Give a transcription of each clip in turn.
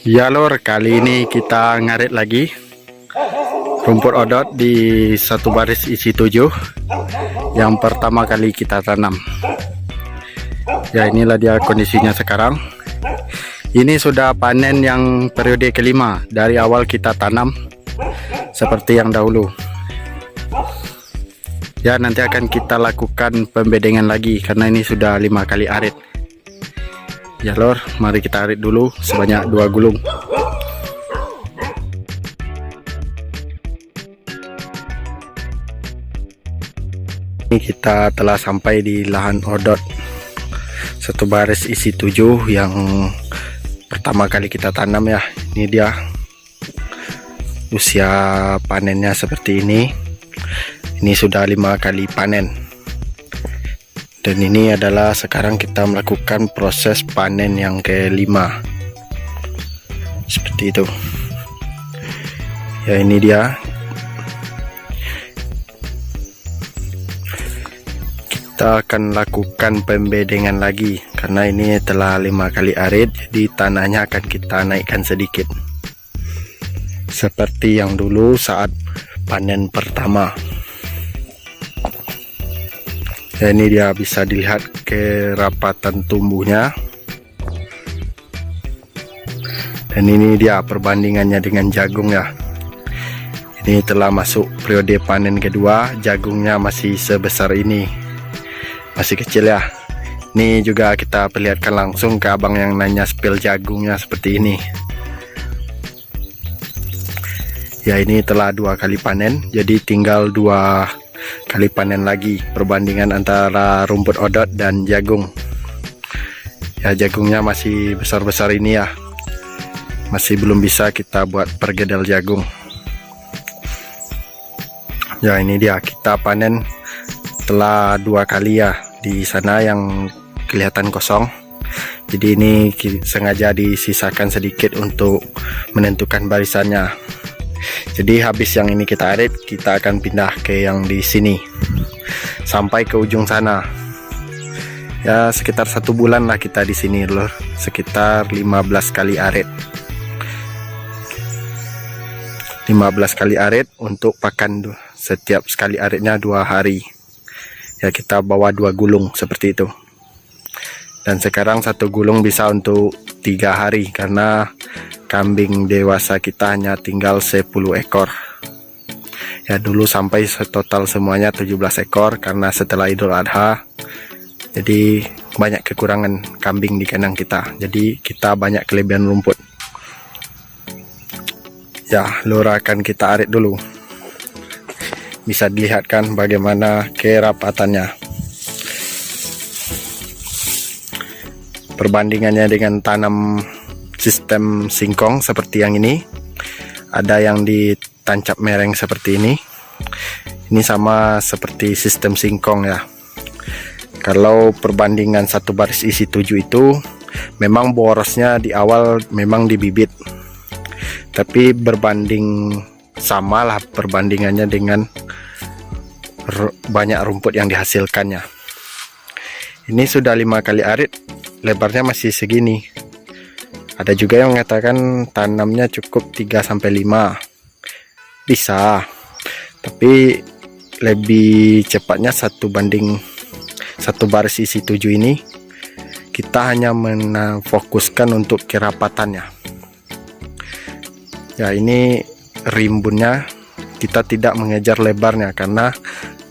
Ya lor, kali ini kita ngarit lagi rumput odot di satu baris isi 7 yang pertama kali kita tanam. Ya, inilah dia kondisinya sekarang. Ini sudah panen yang periode kelima dari awal kita tanam seperti yang dahulu. Ya, nanti akan kita lakukan pembedengan lagi karena ini sudah 5 kali arit. Ya lor, mari kita arit dulu sebanyak 2 gulung. Ini kita telah sampai di lahan odot satu baris isi 7 yang pertama kali kita tanam ya. Ini dia usia panennya seperti ini. Ini sudah 5 kali panen. Dan ini adalah sekarang kita melakukan proses panen yang kelima. Seperti itu. Ya, ini dia. Kita akan lakukan pembedengan lagi karena ini telah 5 kali arit, jadi tanahnya akan kita naikkan sedikit. Seperti yang dulu saat panen pertama. Ya, ini dia bisa dilihat kerapatan tumbuhnya. Dan ini dia perbandingannya dengan jagung ya. Ini telah masuk periode panen kedua, jagungnya masih sebesar ini. Masih kecil ya. Ini juga kita perlihatkan langsung ke abang yang nanya spil jagungnya seperti ini. Ya, ini telah 2 kali panen, jadi tinggal 2 kali panen lagi perbandingan antara rumput odot dan jagung. Ya, jagungnya masih besar-besar ini ya, masih belum bisa kita buat pergedel jagung. Ya, ini dia kita panen telah 2 kali ya. Di sana yang kelihatan kosong, jadi ini sengaja disisakan sedikit untuk menentukan barisannya. Jadi habis yang ini kita arit, kita akan pindah ke yang di sini sampai ke ujung sana. Ya, sekitar 1 bulan lah kita di sini loh, sekitar 15 kali arit. 15 kali arit untuk pakan, setiap sekali aritnya 2 hari. Ya, kita bawa 2 gulung seperti itu. Dan sekarang 1 gulung bisa untuk 3 hari karena kambing dewasa kita hanya tinggal 10 ekor. Ya, dulu sampai total semuanya 17 ekor karena setelah Idul Adha jadi banyak kekurangan kambing di kandang kita. Jadi kita banyak kelebihan rumput. Ya, lur akan kita arit dulu. Bisa dilihatkan bagaimana kerapatannya. Perbandingannya dengan tanam sistem singkong seperti yang ini, ada yang ditancap mereng seperti ini. Ini sama seperti sistem singkong ya. Kalau perbandingan satu baris isi 7 itu memang borosnya di awal memang di bibit, tapi berbanding samalah perbandingannya dengan banyak rumput yang dihasilkannya. Ini sudah 5 kali arit, lebarnya masih segini. Ada juga yang mengatakan tanamnya cukup 3-5. Bisa, tapi lebih cepatnya 1 baris isi 7 ini kita hanya menfokuskan untuk kerapatannya. Ya, ini rimbunnya kita tidak mengejar lebarnya karena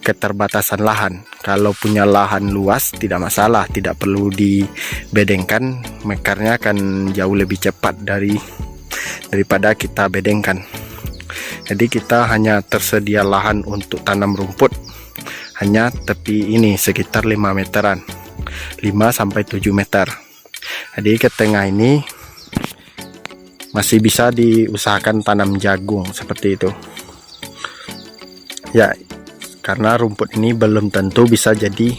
keterbatasan lahan. Kalau punya lahan luas tidak masalah, tidak perlu dibedengkan, mekarnya akan jauh lebih cepat daripada kita bedengkan. Jadi kita hanya tersedia lahan untuk tanam rumput hanya tepi ini sekitar 5 meteran, 5-7 meter. Jadi ke tengah ini masih bisa diusahakan tanam jagung seperti itu ya, karena rumput ini belum tentu bisa jadi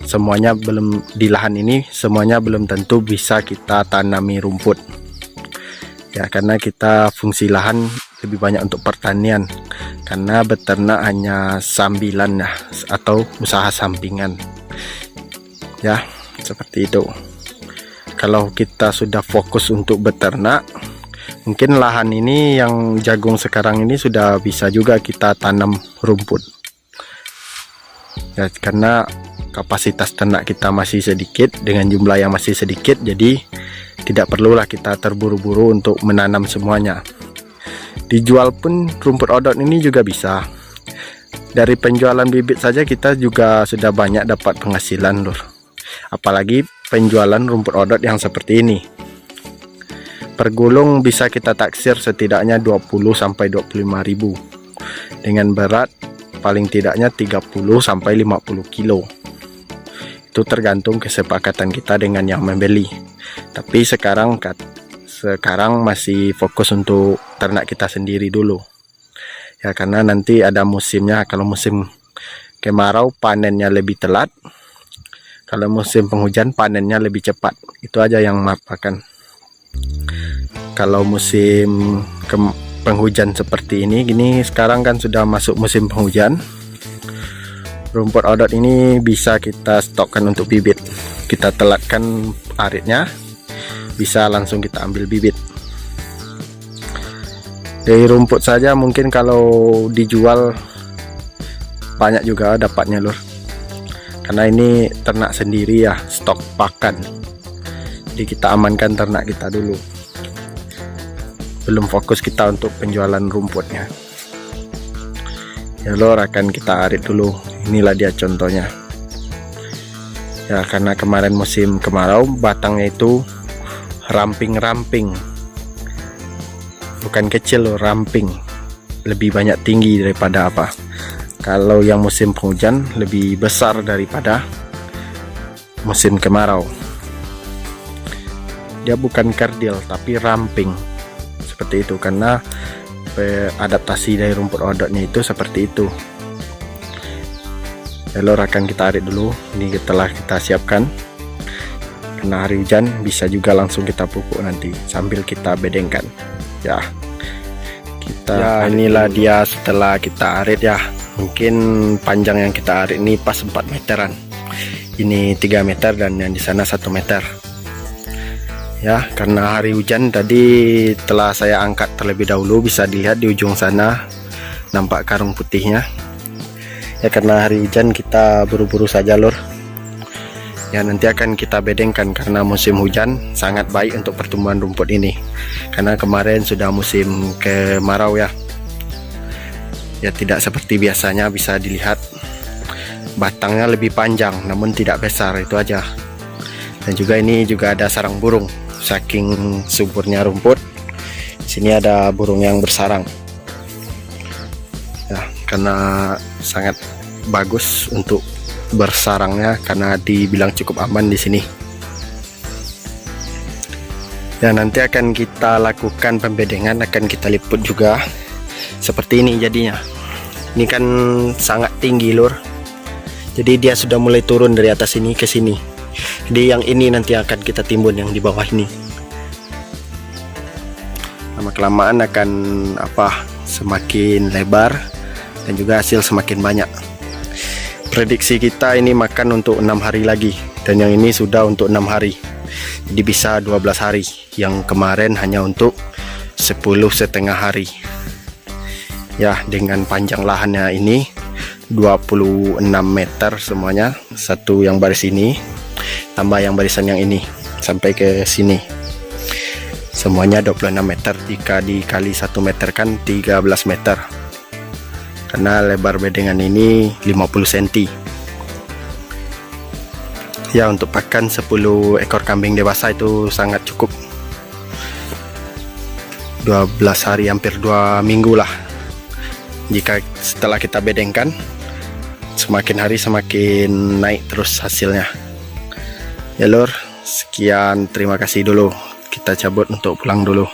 semuanya, belum di lahan ini semuanya belum tentu bisa kita tanami rumput ya, karena kita fungsi lahan lebih banyak untuk pertanian, karena beternak hanya sambilan ya, atau usaha sampingan ya, seperti itu. Kalau kita sudah fokus untuk beternak, mungkin lahan ini yang jagung sekarang ini sudah bisa juga kita tanam rumput ya, karena kapasitas ternak kita masih sedikit dengan jumlah yang masih sedikit, jadi tidak perlulah kita terburu-buru untuk menanam semuanya. Dijual pun rumput odot ini juga bisa. Dari penjualan bibit saja kita juga sudah banyak dapat penghasilan lur. Apalagi penjualan rumput odot yang seperti ini. Per gulung bisa kita taksir setidaknya 20 sampai 25 ribu. Dengan berat paling tidaknya 30 sampai 50 kilo. Itu tergantung kesepakatan kita dengan yang membeli. Tapi sekarang masih fokus untuk ternak kita sendiri dulu ya, karena nanti ada musimnya. Kalau musim kemarau panennya lebih telat, kalau musim penghujan panennya lebih cepat. Itu aja yang merupakan. Kalau musim penghujan seperti ini sekarang kan sudah masuk musim penghujan, rumput odot ini bisa kita stokkan untuk bibit. Kita telatkan aritnya, bisa langsung kita ambil bibit. Dari rumput saja mungkin kalau dijual banyak juga dapatnya lur, karena ini ternak sendiri ya, stok pakan. Jadi kita amankan ternak kita dulu, belum fokus kita untuk penjualan rumputnya ya lur. Akan kita arit dulu. Inilah dia contohnya ya, karena kemarin musim kemarau batangnya itu ramping-ramping, bukan kecil loh, ramping, lebih banyak tinggi daripada apa. Kalau yang musim penghujan lebih besar daripada musim kemarau. Dia bukan kerdil tapi ramping seperti itu, karena adaptasi dari rumput odotnya itu seperti itu. Lalu akan kita arit dulu. Ini telah kita siapkan. Kena hari hujan bisa juga langsung kita pupuk nanti sambil kita bedengkan ya. Kita inilah dulu. Dia setelah kita arit ya, mungkin panjang yang kita arit ini pas 4 meteran, ini 3 meter dan yang di sana 1 meter ya. Karena hari hujan tadi telah saya angkat terlebih dahulu, bisa dilihat di ujung sana nampak karung putihnya ya. Karena hari hujan kita buru-buru saja lur ya. Nanti akan kita bedengkan, karena musim hujan sangat baik untuk pertumbuhan rumput ini, karena kemarin sudah musim kemarau ya. Ya tidak seperti biasanya, bisa dilihat batangnya lebih panjang namun tidak besar, itu aja. Dan juga ini juga ada sarang burung, saking suburnya rumput. Sini ada burung yang bersarang ya, karena sangat bagus untuk bersarangnya, karena dibilang cukup aman di sini ya. Nanti akan kita lakukan pembedengan, akan kita liput juga seperti ini jadinya. Ini kan sangat tinggi lur, jadi dia sudah mulai turun dari atas ini ke sini. Jadi yang ini nanti akan kita timbun yang di bawah ini. Lama kelamaan akan semakin lebar dan juga hasil semakin banyak. Prediksi kita ini makan untuk 6 hari lagi, dan yang ini sudah untuk 6 hari, jadi bisa 12 hari. Yang kemarin hanya untuk 10,5 hari ya. Dengan panjang lahannya ini 26 meter semuanya, satu yang baris ini tambah yang barisan yang ini sampai ke sini, semuanya 26 meter. Jika dikali 1 meter kan 13 meter, karena lebar bedengan ini 50 cm ya. Untuk pakan 10 ekor kambing dewasa itu sangat cukup. 12 hari, hampir 2 minggu lah. Jika setelah kita bedengkan, semakin hari semakin naik terus hasilnya ya lur. Sekian, terima kasih dulu, kita cabut untuk pulang dulu.